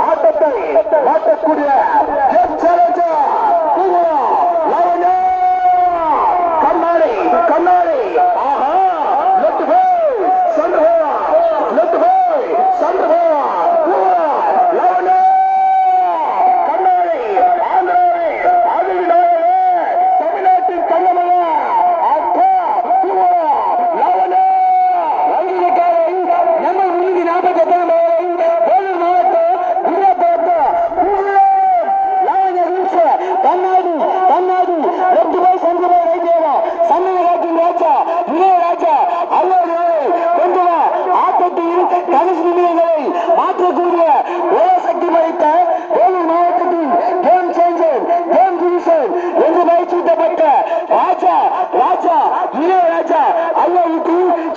ஆட்டத்தை மாற்றக்கூடிய கண்ணாடி கண்ணாடி ஆஹா லெஃப்ட் போய் சென்று போவா லெஃப்ட் போய் சென்று போவா லவனே கண்ணாடி ஆந்திராவே ஆதிவிடாயே தமிழ்நாட்டின் கண்ணமல்ல அக்கா லவனே வங்கிக்காரை நம்ம 348 வேலூர் மாவட்டம் கண்ணாடி கண்ணாடி லெஃப்ட் போய் சென்று போய் வைத்தியம் சன்னராஜின் ராஜா விஜயராஜா அவ்வாறு கொண்டு வா ஆட்டத்தில் கடைசி நிலையங்களை மாற்றக்கூடிய ஓசக்தி படைத்த வேலூர் மாவட்டத்தின் கேம் சேஞ்சர் கேம் டிவிஷன் என்று பயிற்சிக்கப்பட்ட ராஜா ராஜா விஜயராஜா அவ்வாறு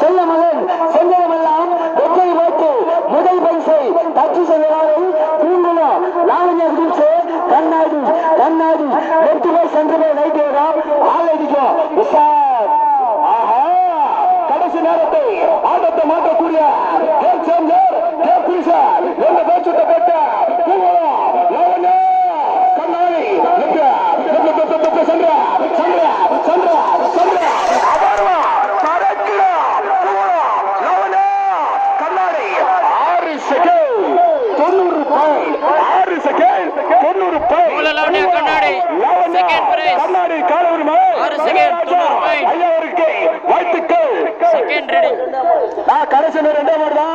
செல்ல மகன் செஞ்சமெல்லாம் வெற்றி போட்டு முதல் பரிசை தச்சு செல்வாரை தூங்குனா லாவண்யா குடிச்சு கண்ணாடி கண்ணாடி லெஃப்ட் போய் சென்று போய் வைத்தியம் ஆலடிக்கும் விசார் ஆஹா கடைசி நேரத்தை ஆட்டத்தை மாற்றக்கூடிய கேம் சேஞ்சர் கேம் டிவிஷன் என்று பயிற்சிக்கப்பட்ட கண்ணாடி சென்ற சென்ற சென்ற சென்ற அபர்வா சரக்கிடா லவனே கண்ணாடி 6 செகண்ட் 90 பாயிண்ட் 6 செகண்ட் 90 பாயிண்ட் கண்ணாடி செகண்ட் பிரைஸ் கண்ணாடி கால உரிமை 6 செகண்ட் 90 பாயிண்ட் ஐயாவிற்கு வாழ்த்துக்கள் செகண்ட் ரெடி கடைசி 2 ஓவர் தான்.